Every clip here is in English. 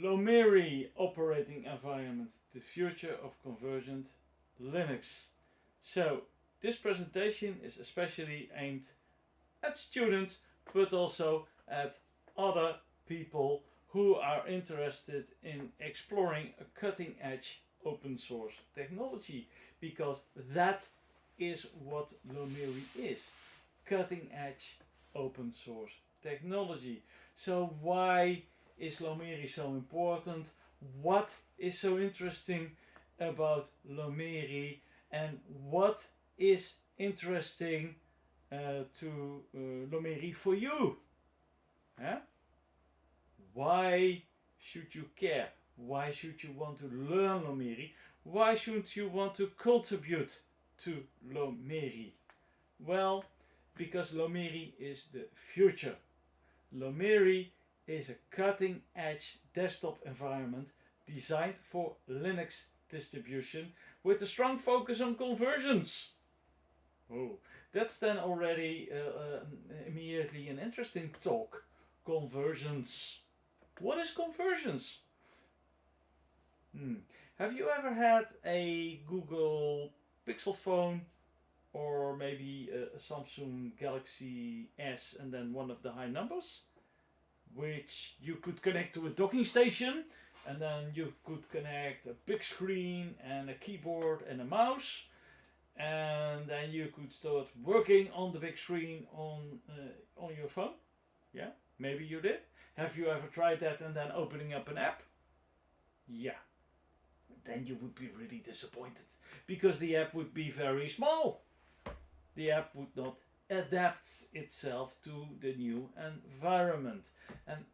Lomiri operating environment, the future of convergent Linux. So this presentation is especially aimed at students, but also at other people who are interested in exploring a cutting edge open source technology, because that is what Lomiri is. Cutting edge open source technology. So why is Lomiri so important? What is so interesting about Lomiri, and what is interesting to Lomiri for you? Huh? Why should you care? Why should you want to learn Lomiri? Why should you want to contribute to Lomiri? Well, because Lomiri is the future. Lomiri is a cutting edge desktop environment designed for Linux distribution with a strong focus on conversions. Oh, that's then already immediately an interesting talk. Conversions. What is conversions? Have you ever had a Google Pixel phone, or maybe a Samsung Galaxy S and then one of the high numbers, which you could connect to a docking station, and then you could connect a big screen and a keyboard and a mouse, and then you could start working on the big screen on your phone? Yeah, maybe you did. Have you ever tried that and then opening up an app? Yeah. Then you would be really disappointed, because the app would be very small. The app would not adapt itself to the new environment. And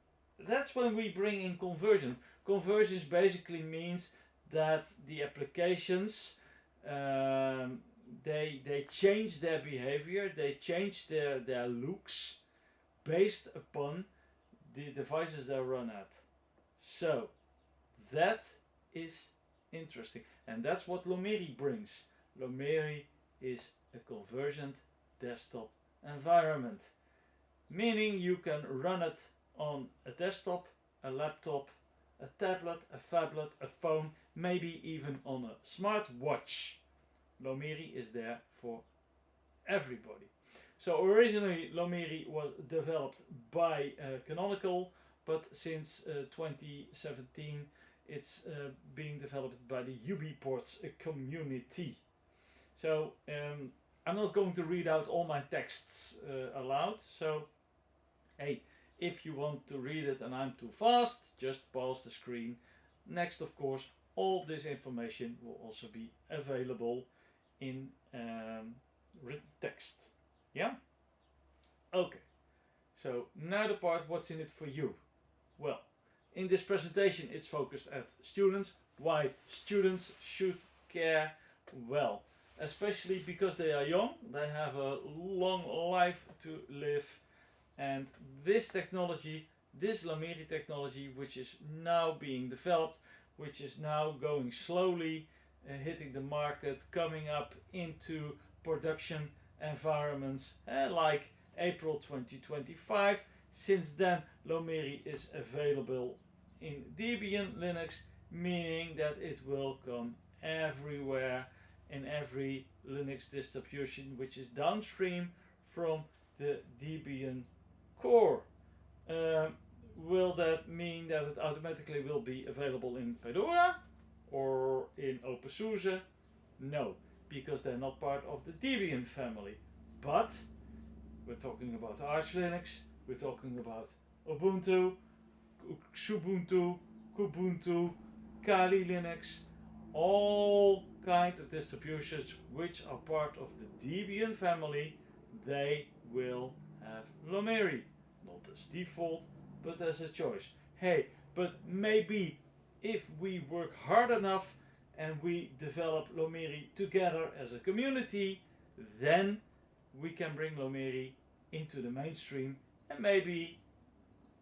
that's when we bring in conversion. Conversions basically means that the applications they change their behavior, they change their looks based upon the devices they run at. So that is interesting, and that's what Lomiri brings. Lomiri is a convergent desktop environment, meaning you can run it on a desktop, a laptop, a tablet, a phablet, a phone, maybe even on a smartwatch. Lomiri is there for everybody. So originally Lomiri was developed by Canonical, but since 2017 it's being developed by the UbiPorts community. So I'm not going to read out all my texts aloud, so hey, if you want to read it and I'm too fast, just pause the screen. Next, of course, all this information will also be available in written text. Yeah? Okay, so now the part, what's in it for you? Well, in this presentation it's focused at students. Why students should care? Well, especially because they are young, they have a long life to live, and this technology, this Lomiri technology, which is now being developed, which is now going slowly, hitting the market, coming up into production environments like April 2025. Since then, Lomiri is available in Debian Linux, meaning that it will come everywhere in every Linux distribution which is downstream from the Debian core. Will that mean that it automatically will be available in Fedora or in OpenSUSE? No, because they're not part of the Debian family. But we're talking about Arch Linux, we're talking about Ubuntu, Xubuntu, Kubuntu, Kali Linux, all kinds of distributions which are part of the Debian family. They will have Lomiri, not as default, but as a choice. Hey, but maybe if we work hard enough and we develop Lomiri together as a community, then we can bring Lomiri into the mainstream, and maybe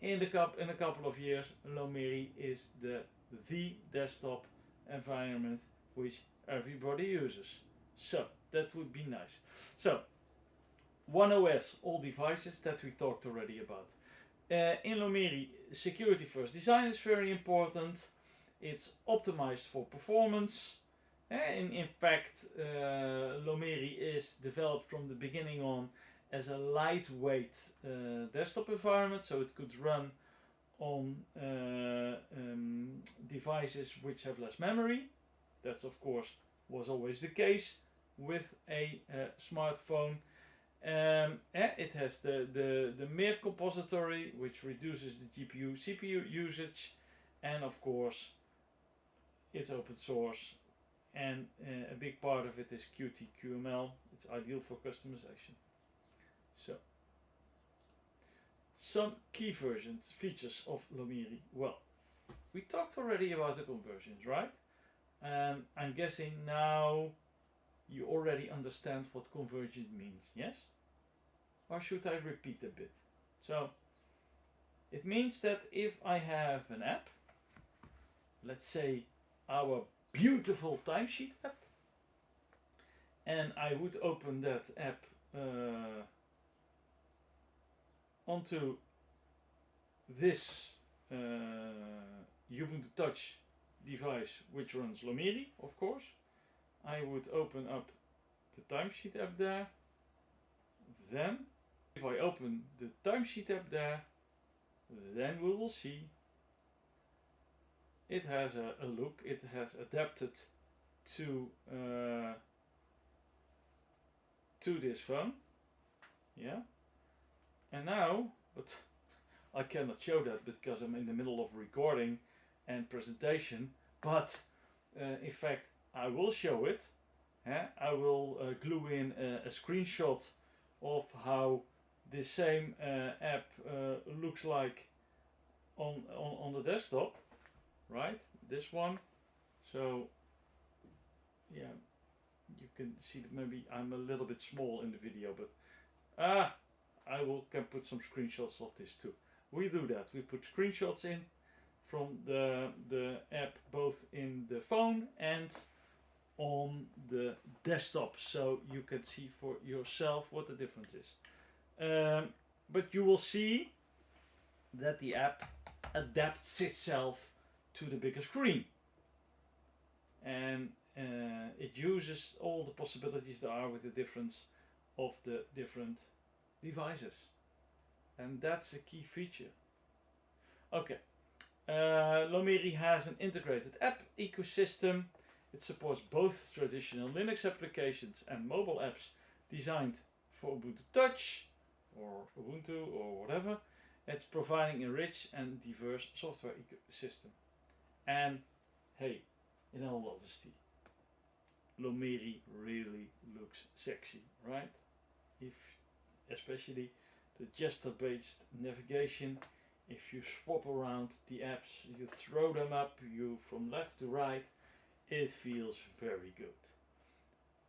in a couple of years Lomiri is the desktop environment which everybody uses. So that would be nice. So One OS, all devices that we talked already about. In Lomiri, security first design is very important. It's optimized for performance. In fact, Lomiri is developed from the beginning on as a lightweight desktop environment, so it could run on devices which have less memory. That's of course was always the case with a smartphone. It has the Mir compository, which reduces the GPU CPU usage, and of course it's open source, and a big part of it is Qt-QML. It's ideal for customization. So, some key features of Lomiri. Well, we talked already about the conversions, right? I'm guessing now you already understand what convergent means, yes? Or should I repeat a bit? So, it means that if I have an app, let's say our beautiful timesheet app, and I would open that app onto this Ubuntu Touch device which runs Lomiri, of course. I would open up the timesheet app there. Then, if I open the timesheet app there, then we will see it has a look. It has adapted to this phone. Yeah. And now, but I cannot show that because I'm in the middle of recording and presentation. But in fact, I will show it. I will glue in a screenshot of how this same app looks like on the desktop, right? This one. So yeah, you can see that maybe I'm a little bit small in the video, but I can put some screenshots of this too. We do that. We put screenshots in from the app both in the phone and on the desktop, so you can see for yourself what the difference is. But you will see that the app adapts itself to the bigger screen, and it uses all the possibilities there are with the difference of the different devices, and that's a key feature. Okay, Lomiri has an integrated app ecosystem. It supports both traditional Linux applications and mobile apps designed for Ubuntu Touch or Ubuntu or whatever. It's providing a rich and diverse software ecosystem. And hey, in all honesty, Lomiri really looks sexy, right? Especially the gesture-based navigation. If you swap around the apps, you throw them up, you from left to right, it feels very good.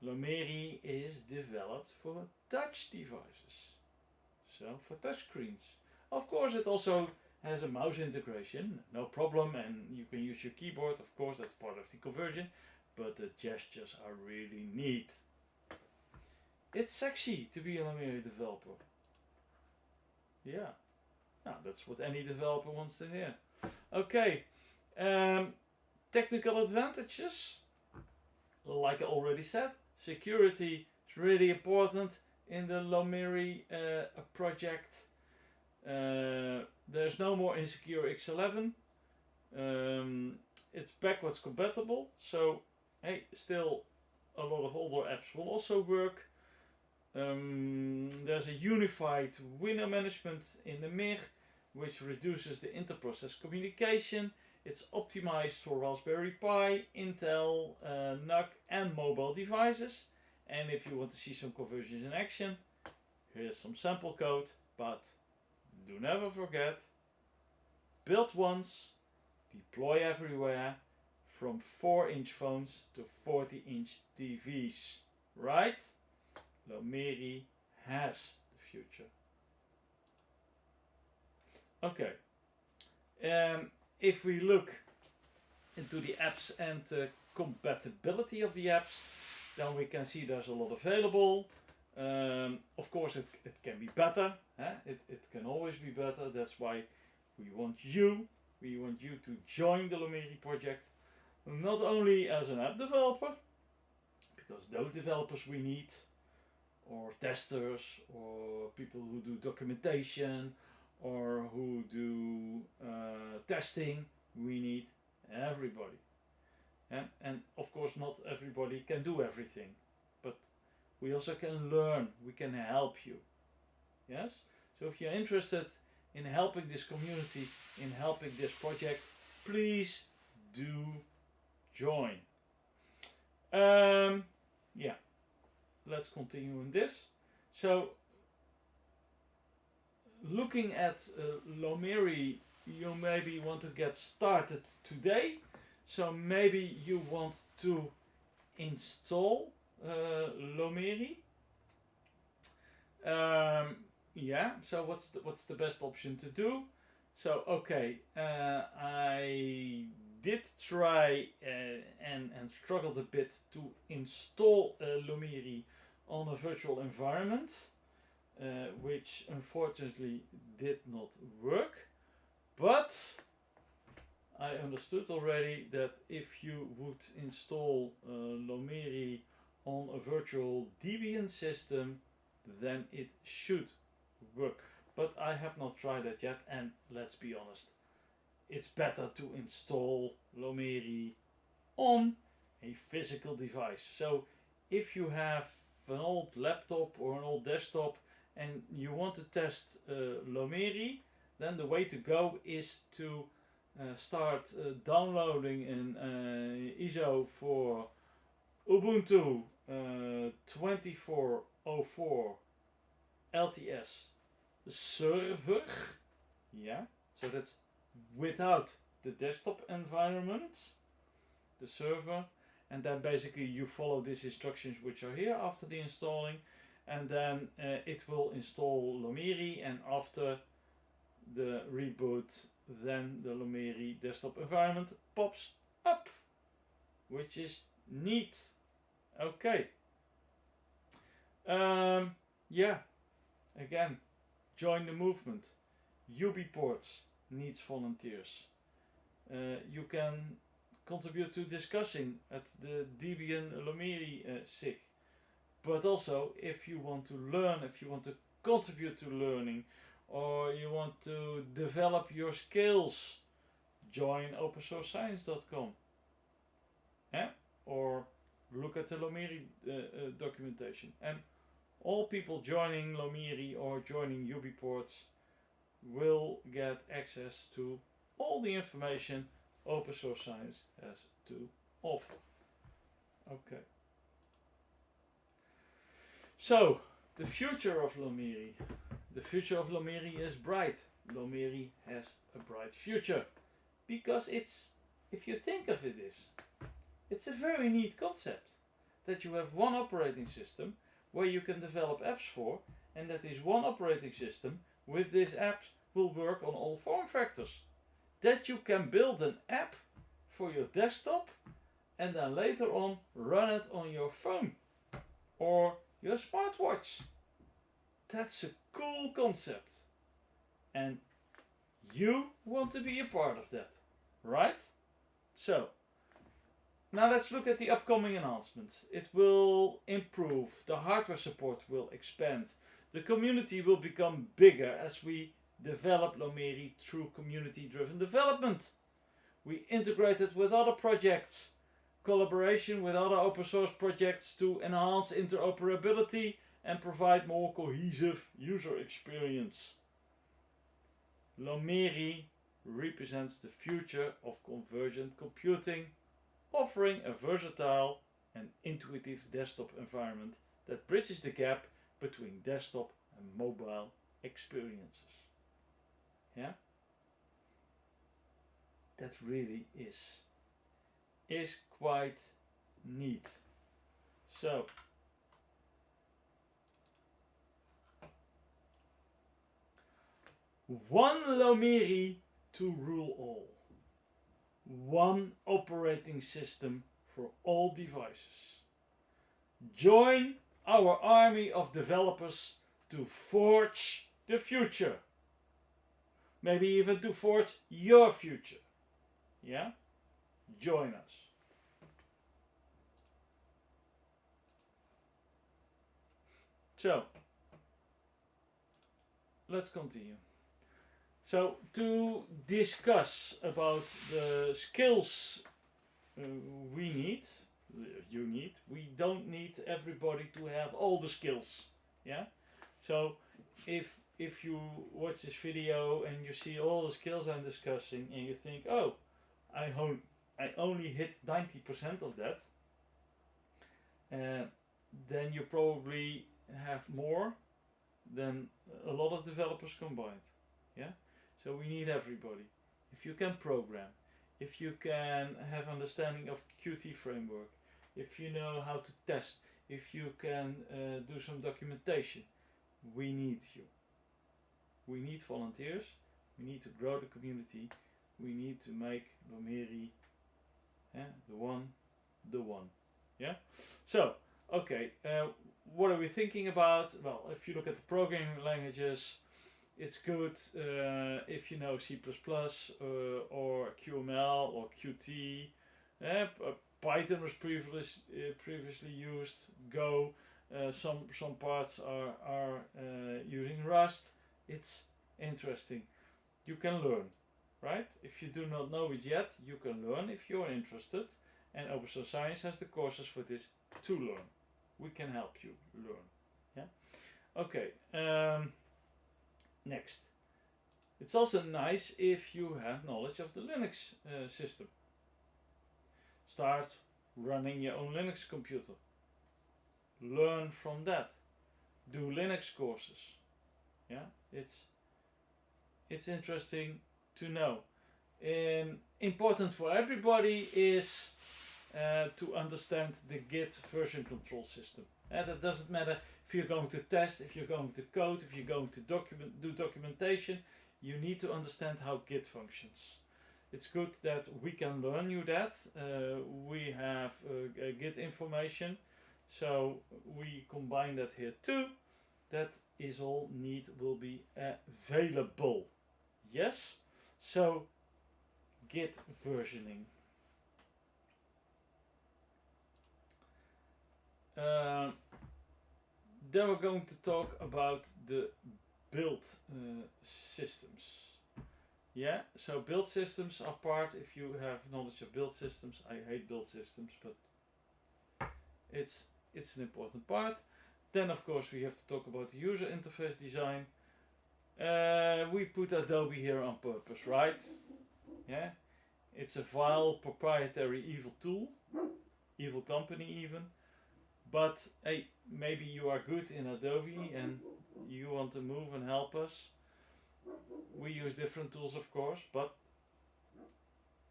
Lomiri is developed for touch devices, so for touchscreens. Of course, it also has a mouse integration, no problem, and you can use your keyboard, of course, that's part of the conversion, but the gestures are really neat. It's sexy to be a Lomiri developer. Yeah, that's what any developer wants to hear. Okay, technical advantages, like I already said, security is really important in the Lomiri project. There's no more insecure X11. It's backwards compatible, so hey, still a lot of older apps will also work. There's a unified window management in the Mir, which reduces the inter-process communication. It's optimized for Raspberry Pi, Intel, NUC and mobile devices. And if you want to see some conversions in action, here's some sample code, but do never forget, build once, deploy everywhere, from 4-inch phones to 40-inch TVs, right? Lomiri has the future. Okay, if we look into the apps and compatibility of the apps, then we can see there's a lot available. Of course, it can be better. It can always be better. That's why we want you. We want you to join the Lomiri project, not only as an app developer, because those developers we need, or testers, or people who do documentation, or who do testing. We need everybody. And of course, not everybody can do everything, but we also can learn. We can help you. Yes? So if you're interested in helping this community, in helping this project, please do join. Yeah, let's continue on this. So, looking at Lomiri, you maybe want to get started today. So maybe you want to install Lomiri. Yeah. So what's the best option to do? So okay, I did try and struggled a bit to install Lomiri on a virtual environment, which unfortunately did not work. But I understood already that if you would install Lomiri on a virtual Debian system, then it should work. But I have not tried that yet, and let's be honest, it's better to install Lomiri on a physical device. So if you have an old laptop or an old desktop and you want to test Lomiri, then the way to go is to start downloading an ISO for Ubuntu 2404 LTS server. Yeah, so that's without the desktop environment, the server, and then basically you follow these instructions which are here after the installing, and then it will install Lomiri, and after the reboot, then the Lomiri desktop environment pops up, which is neat. Okay. Yeah. Again, join the movement. UbiPorts needs volunteers. You can contribute to discussing at the Debian Lomiri SIG. But also, if you want to learn, if you want to contribute to learning, or you want to develop your skills, join opensourcescience.com. Yeah? Or look at the Lomiri documentation. And all people joining Lomiri or joining UbiPorts will get access to all the information Open Source Science has to offer. Okay. So, the future of Lomiri. The future of Lomiri is bright. Lomiri has a bright future. Because it's, if you think of it, it's a very neat concept. That you have one operating system where you can develop apps for, and that is one operating system with these apps will work on all form factors. That you can build an app for your desktop and then later on run it on your phone or your smartwatch. That's a cool concept. And you want to be a part of that, right? So, now let's look at the upcoming announcements. It will improve, the hardware support will expand, the community will become bigger as we develop Lomiri through community-driven development. We integrate it with other projects, collaboration with other open source projects to enhance interoperability and provide more cohesive user experience. Lomiri represents the future of convergent computing, offering a versatile and intuitive desktop environment that bridges the gap between desktop and mobile experiences. Yeah? That really is quite neat. So, one Lomiri to rule all. One operating system for all devices. Join our army of developers to forge the future. Maybe even to forge your future. Yeah? Join us. So, let's continue. So, to discuss about the skills we need, you need, we don't need everybody to have all the skills. Yeah? So, if you watch this video and you see all the skills I'm discussing and you think, oh, I only hit 90% of that, then you probably have more than a lot of developers combined. Yeah? So we need everybody. If you can program, if you can have understanding of Qt framework, if you know how to test, if you can do some documentation, we need you. We need volunteers. We need to grow the community. We need to make Lomiri the one. Yeah? So, okay, what are we thinking about? Well, if you look at the programming languages, it's good if you know C++ or QML or Qt. Python was previously used. Go. Some parts are using Rust. It's interesting. You can learn, right? If you do not know it yet, you can learn if you're interested. And OS-SCi has the courses for this to learn. We can help you learn. Yeah. Okay. Next. It's also nice if you have knowledge of the Linux system. Start running your own Linux computer. Learn from that. Do Linux courses. Yeah, it's interesting to know. Important for everybody is to understand the Git version control system. That doesn't matter if you're going to test, if you're going to code, if you're going to do documentation. You need to understand how Git functions. It's good that we can learn you that. We have Git information, so we combine that here too. That is all will be available. Yes? So, Git versioning. Then we're going to talk about the build systems. Yeah, so build systems are part, if you have knowledge of build systems. I hate build systems, but it's an important part. Then of course we have to talk about the user interface design. We put Adobe here on purpose, right? Yeah, it's a vile proprietary evil tool, evil company even. But hey, maybe you are good in Adobe and you want to move and help us. We use different tools, of course, but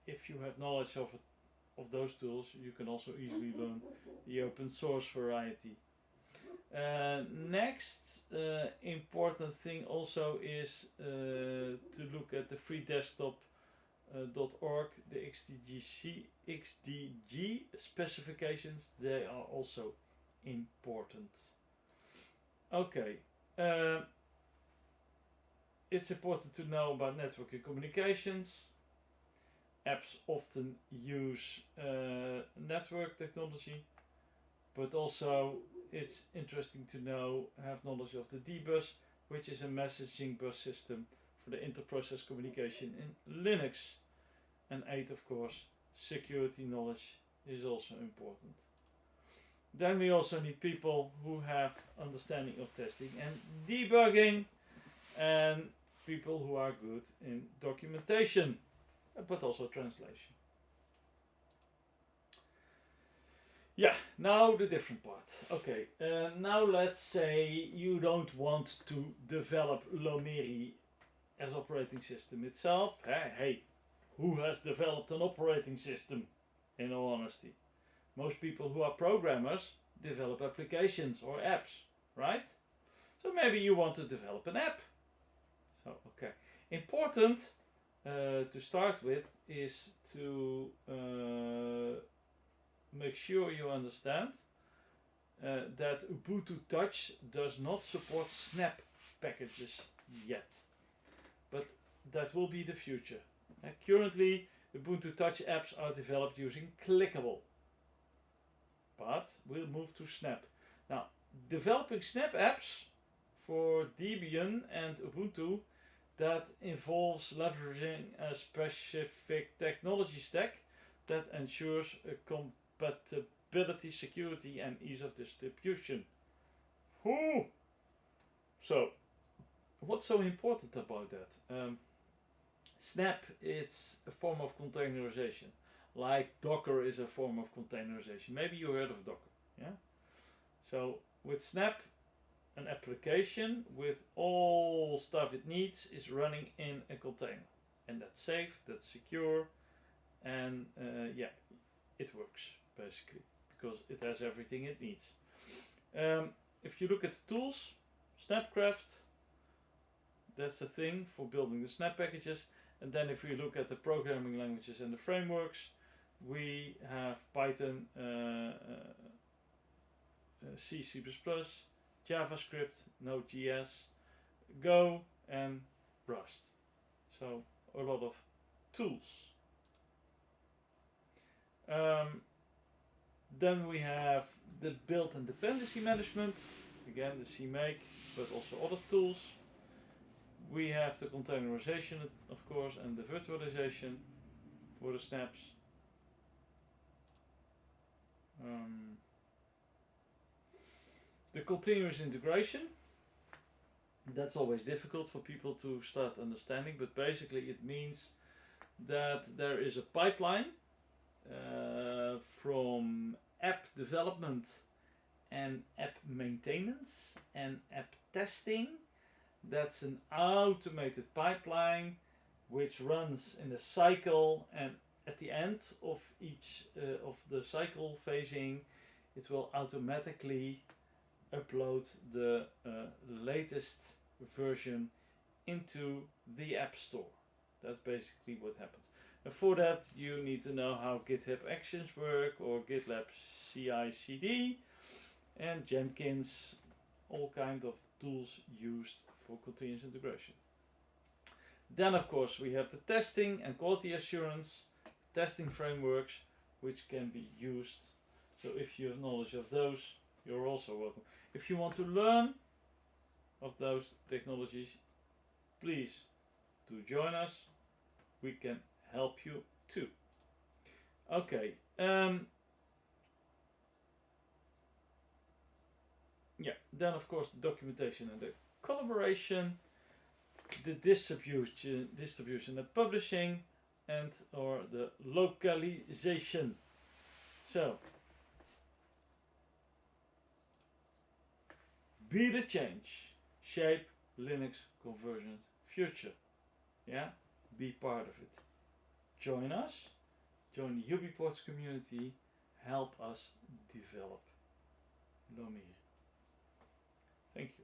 if you have knowledge of those tools, you can also easily learn the open source variety. Next important thing also is to look at the free desktop .org, the XDG specifications. They are also important. Okay. It's important to know about network and communications. Apps often use network technology, but also it's interesting to have knowledge of the D-bus, which is a messaging bus system for the inter-process communication in Linux. And 8, of course, security knowledge is also important. Then we also need people who have understanding of testing and debugging, and people who are good in documentation, but also translation. Yeah, now the different part. Okay, now let's say you don't want to develop Lomiri as operating system itself. Hey, who has developed an operating system, in all honesty? Most people who are programmers develop applications or apps, right? So maybe you want to develop an app. So, okay. Important to start with is to make sure you understand that Ubuntu Touch does not support snap packages yet, but that will be the future. Currently, Ubuntu Touch apps are developed using Clickable, but we'll move to Snap. Now, developing Snap apps for Debian and Ubuntu, that involves leveraging a specific technology stack that ensures a compatibility, security, and ease of distribution. Whew. So, what's so important about that? Snap is a form of containerization, like Docker is a form of containerization. Maybe you heard of Docker, yeah? So with Snap, an application with all stuff it needs is running in a container, and that's safe, that's secure, and yeah, it works basically because it has everything it needs. If you look at the tools, Snapcraft, that's the thing for building the Snap packages. And then if we look at the programming languages and the frameworks, we have Python, C, C++, JavaScript, Node.js, Go, and Rust. So a lot of tools. Then we have the build and dependency management, again the CMake, but also other tools. We have the containerization, of course, and the virtualization for the snaps. The continuous integration, that's always difficult for people to start understanding, but basically it means that there is a pipeline from app development and app maintenance and app testing. That's an automated pipeline which runs in a cycle, and at the end of each of the cycle phasing, it will automatically upload the latest version into the App Store. That's basically what happens. And for that, you need to know how GitHub Actions work, or GitLab CI/CD, and Jenkins, all kinds of tools used for continuous integration. Then, of course, we have the testing and quality assurance, testing frameworks, which can be used. So if you have knowledge of those, you're also welcome. If you want to learn of those technologies, please do join us. We can help you too. Okay. Yeah. Then, of course, the documentation and the collaboration, the distribution and publishing, and or the localization. So, be the change, shape Linux convergent future. Yeah, be part of it. Join us, join the UbiPorts community, help us develop Lomiri. Thank you.